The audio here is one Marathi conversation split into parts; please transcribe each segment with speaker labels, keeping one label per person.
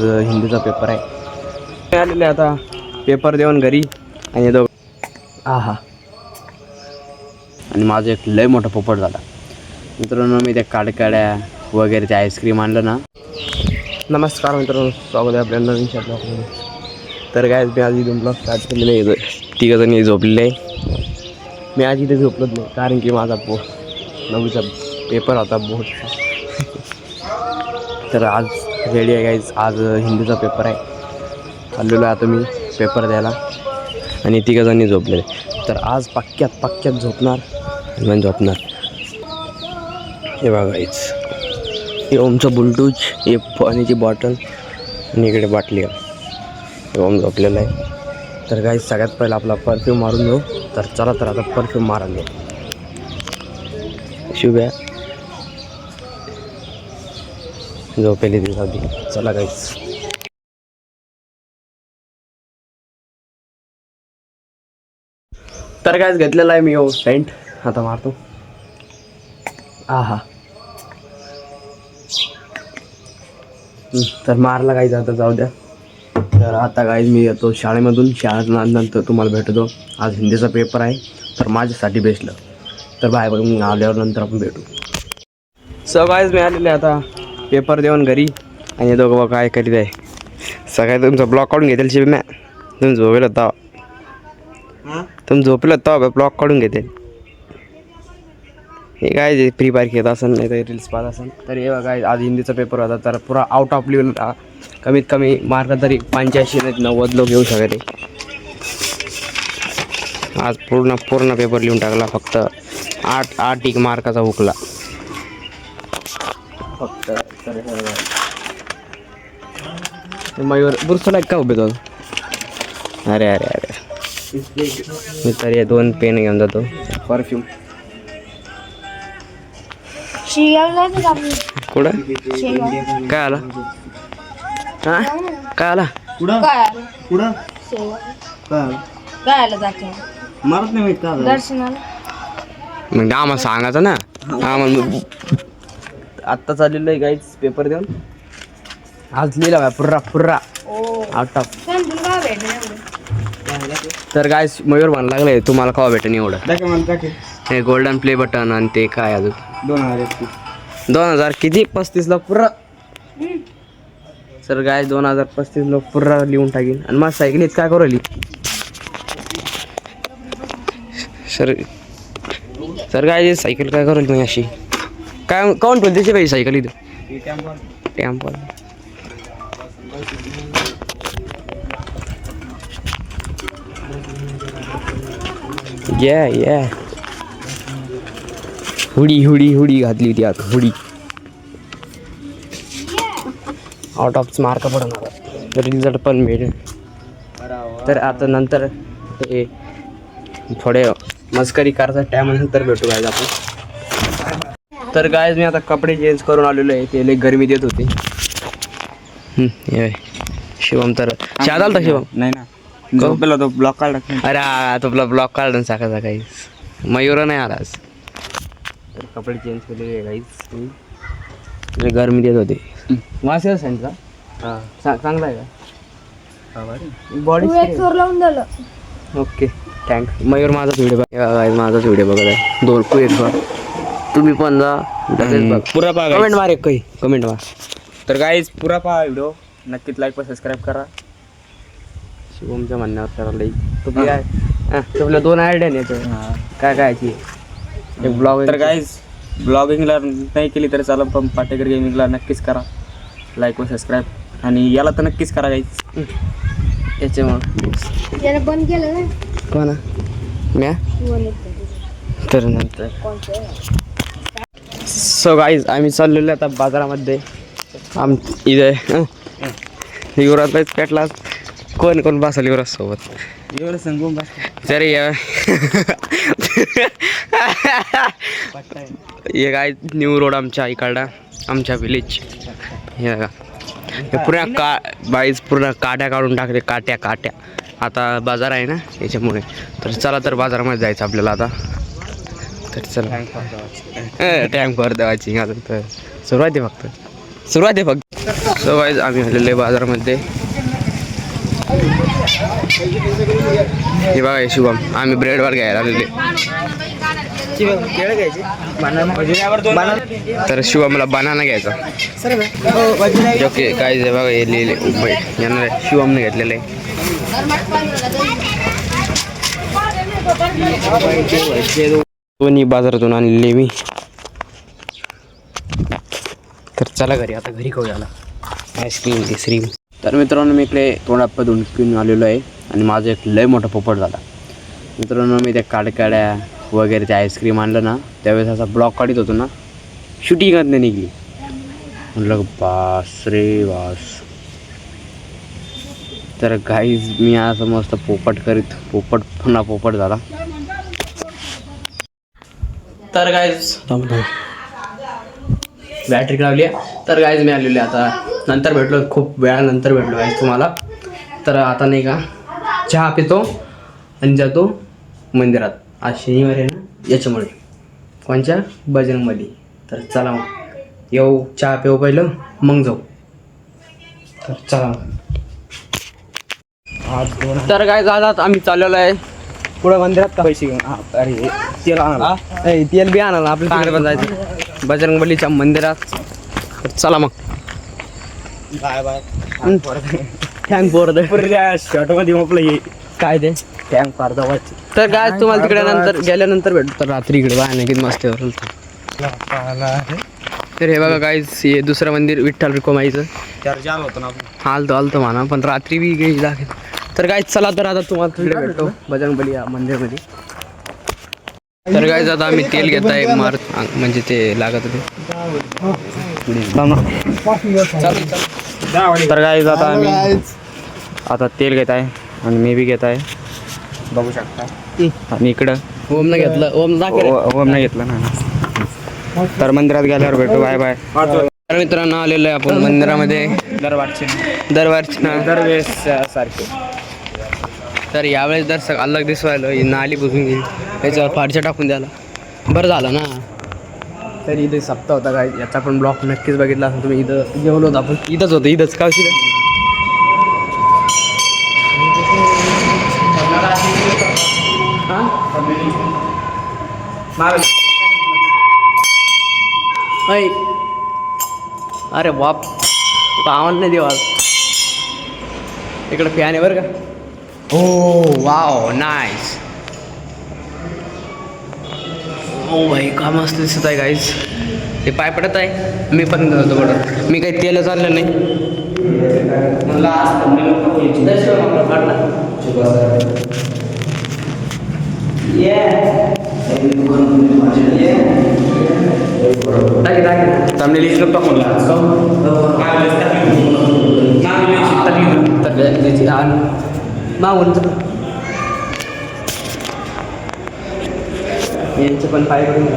Speaker 1: हिंदीचा पेपर आहे. आलेले आता पेपर देऊन घरी आणि हा आणि माझं एक लय मोठा पोपट झाला. मित्रांनो मी त्या काड्या वगैरे ते आईस्क्रीम आणलं ना. नमस्कार मित्रांनो, स्वागत आहे आपल्या नवीन ब्लॉगमध्ये. तर काय मी आज इथून ब्लॉग स्टार्ट केलेले आहे. तिघंजणी झोपलेले आहे. मी आज इथे झोपलोच नाही कारण की माझा 9वीचा पेपर होता बोर्डचा. तर आज रेडी आहे गाईज. आज हिंदीचा पेपर आहे. चाललेलो आहे आता मी पेपर द्यायला आणि तिघंजणी झोपलेले. तर आज पक्क्यात झोपणार आणि झोपणार. हे बघा गाईज, हे ओमचं बुलटूज, हे पाण्याची बॉटल आणि इकडे बाटली आहे. हे ओम झोपलेलं आहे. तर गाईज सगळ्यात पहिला आपला परफ्यूम मारून घेऊ. तर चला तर आता परफ्यूम मारायला घेऊ. शुभ्या झोपेली ती साधी. चला गाईज. तर गाईज घेतलेला आहे मी सेंट. आता मारतो. तर मारला गाईज, आता जाऊ द्या. तर आता गाईज मी येतो शाळेमधून. शाळेनंतर तुम्हाला भेटतो. आज हिंदीचा पेपर आहे तर माझ्यासाठी बेसलं. तर बाय बघ, मी आल्यावर नंतर आपण भेटू. सो गाईज मी आलेले आता पेपर देऊन घरी आणि दोघं बघा काय करीत आहे. सकाळी तुमचा ब्लॉक काढून घेतील शिव मॅ. तुम्ही झोपेल तेव्हा ब्लॉक काढून घेतील. हे काय फ्री फायर खेळत असेल, नाही तर रील्स पाहत असेल. तर हे बघा आज हिंदीचा पेपर होता. तर पुरा आउट ऑफ लेवल, कमीत कमी मार्क तरी 85 नाही 90 लोक येऊ शकते. आज पूर्ण पेपर लिहून टाकला. फक्त 8 मार्काचा हुकला फक्त. मयूर बुरसला का उभे तो. अरे मी तर हे 2 पेन घेऊन जातो. परफ्यूम कुठं काय आला? हा काय आला?
Speaker 2: मारत नाही माहित का दर्शनाला.
Speaker 1: मग आम्हाला सांगायचं ना. आम्हाला आत्ता चाललेलं आहे गाईज पेपर देऊन. आज लिहिला पुर्रा आउट ऑफ. तर गाईज मयूर म्हणायला लागले तुम्हाला केव्हा भेटेन एवढं. हे गोल्डन प्ले बटन आणि ते काय अजून 2000 किती 35 लाख पुरा. सर गाय 2035 लोक पुरा लिहून टाकीन. आणि माझं सायकलीत काय करू राहिली सर गाय सायकल काय करू राहिली मी अशी काय काऊन ठेवली त्याची पाहिजे सायकल इथं टॅम्पो. या हुडी घातली होती आता. हुडी आउट ऑफ मार्क पडणार. रिझल्ट पण मिळेल. तर आता नंतर हे थोडे मस्करी करायचा टाइम नंतर भेटू गायज आपण. तर गायज मी आता कपडे चेंज करून आलेलो आहे. ते लई गरमी देत होती. शिवम तर शादाल तर शिवम
Speaker 2: नाही ना झोपेला तो ब्लॉक काढला.
Speaker 1: अरे तो ब्लॉक काढून सकाळी मयूर नाही आला. तर कपडे चेंज केलेले गाईज. गरमी देत होते. वास येतो सांगितला. हां चांगला आहे का बॉडी लावून झालं. Okay thank. मयूर माझाच व्हिडिओ बघा. माझाच व्हिडिओ बघत आहे. दोरकू एक तुम्ही पण जा
Speaker 2: पुरा पहा.
Speaker 1: कमेंट मार. एक कमेंट मार.
Speaker 2: तर गाईज पुरा पहा व्हिडिओ. नक्कीच लाईक व सबस्क्राईब करा.
Speaker 1: शिवमच्या म्हणण्यावर करायला तुम्ही काय तुला 2 आयडिया नाही कायची एक ब्लॉग.
Speaker 2: तर गाईज ब्लॉगिंगला नाही केली तरी चालेल, पण पाटेकर गेमिंगला नक्कीच करा लाईक व सबस्क्राईब. आणि याला तर नक्कीच करा गाईज.
Speaker 1: याच्यामुळे बंद केलं ना कोणा म्या तर नंतर. सो गाईज आम्ही चाललेलो आता बाजारामध्ये. इथे युवराज पेटला. कोण बसाल युवराज सोबत
Speaker 2: एवढं सांगून बस.
Speaker 1: तरी हे काय न्यू रोड आमच्या इकडला आमच्या विलेज. हे बघा पूर्ण काट्या काढून टाकते. काट्या आता बाजार आहे ना याच्यामुळे. तर चला तर बाजारामध्ये जायचं आपल्याला आता. तर चला टँक वर देवायची. अजून तर सुरुवात आहे फक्त. सो गाईज आम्ही आलेलो आहे बाजारामध्ये. हे बघा हे शुभम, आम्ही ब्रेडवर घ्यायला आलेले. तर शिवमला बनाना घ्यायचा. ओके काय बघा हे लिहिले येणार शिवमने घेतलेलं आहे. दोन्ही बाजारातून आणलेले मी. तर चला घरी, आता घरी खाऊ झाला आईस्क्रीम तिसरी. तर मित्रांनो मी इकडे तोंडाप्पा घेऊन आलेलो आहे आणि माझा एक लय मोठा पोपट झाला. मित्रांनो मी त्या काडकाड्या वगैरे ते आईस्क्रीम आणलं ना, त्यावेळेस असा ब्लॉक काढत होतो ना, शूटिंग नाही निघली. म्हटलं बास रे बास. तर गाईज मी असं मस्त पोपट करीत पुन्हा पोपट झाला. तर गाईज बॅटरी लावली आहे. तर गाईज मी आलेलो आहे आता, नंतर भेटलो, खूप वेळानंतर भेटलो गाईज तुम्हाला. तर आता नाही का चहा पितो आणि जातो मंदिरात. आज शनिवार आहे ना, याच्यामुळे कोणच्या बजरंगमध्ये. तर चला मग येऊ, चहा पिऊ पहिलं मग जाऊ. तर चला मग. तर काय जातात आम्ही चाललेलो आहे पुढं मंदिरात का पैसे घेऊन. अरे तेल आणा, तेल बी आणा आपल्या तिकडे पण जायचं बजरंगबलीच्या मंदिरात. तर चला मग.
Speaker 2: Bye bye.
Speaker 1: Thank for the
Speaker 2: शर्टमध्ये म्हटलं ये
Speaker 1: काय ते
Speaker 2: टँक फार जवळची.
Speaker 1: तर काय तुम्हाला तिकडे नंतर गेल्यानंतर भेटतो. तर रात्री इकडे बाय किती मस्त आहे. तर हे बघा काय हे दुसरं मंदिर विठ्ठल रुक्माईचं.
Speaker 2: चर्चा होतं ना आपण.
Speaker 1: आलतो म्हणा, पण रात्री बी काही दाखल. तर काय चला, तर आता तुम्हाला तिकडे भेटतो बजरंगबली या मंदिरमध्ये. तर काय आता आम्ही तेल घेत आहे म्हणजे ते लागत होते.
Speaker 2: तर काय आता आम्ही आता तेल घेत आहे आणि मी बी घेत आहे, बघू शकता. आणि इकडं
Speaker 1: ओमनं घेतलं, ओम दाखल.
Speaker 2: ओमने घेतलं ना. तर मंदिरात गेल्यावर भेटू. Bye bye.
Speaker 1: तर मित्रांनो आलेलो आहे आपण मंदिरामध्ये
Speaker 2: दरबारचे
Speaker 1: दरवेळेस
Speaker 2: सारखे.
Speaker 1: तर यावेळेस दर्शक अलग दिसवायला ही नाली बुजून गेली, त्याच्यावर फारशा टाकून द्यायला. बरं झालं ना. तर इथे सप्ताह होता काय, याचा पण ब्लॉग नक्कीच बघितला असेल तुम्ही. इथं जेवलो होतो आपण, इथंच होतं, इथंच का असेल. अरे बाप, पावन नाही देवा. इकडं फॅन आहे बरं का. हो वाव नाईस. ओ भाई का मस्त दिसत आहे गाईज. ते पाय पडत आहे. मी पण होतो पडत, मी काही तेल चाललं नाही. यांचे पण पाय पडून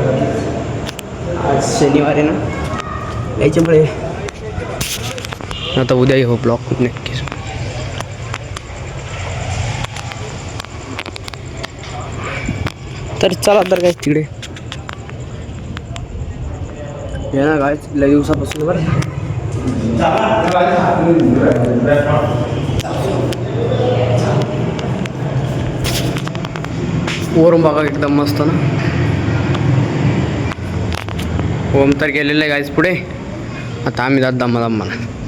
Speaker 1: आज शनिवार आहे ना, याच्यामुळे आता उद्या हो ब्लॉक नक्कीच. तर चला तर काय तिकडे ये ना काय लय दिवसापासून बरं. वरून बघा एकदम मस्त ना. ओम तर गेलेलं आहे गाईज पुढे. आता आम्ही जात दम्मा.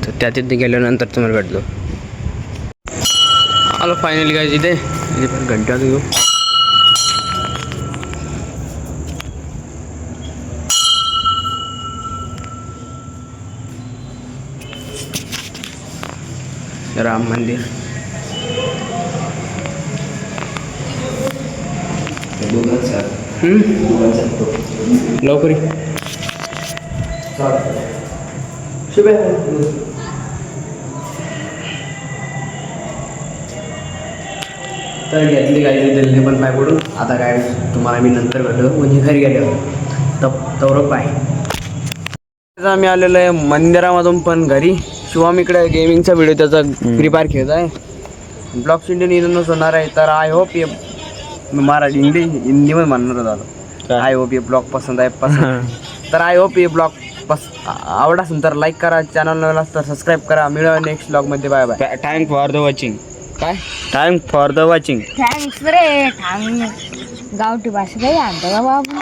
Speaker 1: तर त्या तिथे गेल्यानंतर तुम्हाला भेटलो. आलो फायनली गाईज इथे पण घंटा घेऊ. राम मंदिर लवकर तर घेतली गाडी दिल्ली पण पाय पडून. आता काय तुम्हाला मी नंतर भेटलो म्हणजे घरी गेल्यावर तवर पाय. आम्ही आलेलो आहे मंदिरामधून पण घरी. शिवम इकडे गेमिंगचा व्हिडिओ त्याचा फ्री फायर खेळत आहे. ब्लॉग इंडियन इथूनच होणार आहे. तर आय होप ये मराठी हिंदीमध्ये म्हणणार झालं. आय होप ये ब्लॉग पसंद आहे तर आय होप ये ब्लॉग आवडला असेल तर लाईक करा, चॅनल नवीन असं तर सबस्क्राईब करा. मिळूया नेक्स्ट ब्लॉगमध्ये. Bye bye.
Speaker 2: Thank for the watching.
Speaker 1: काय
Speaker 2: thank for the watching.
Speaker 3: Thanks रे. गावठी भाषा काही आणतो का बाबू.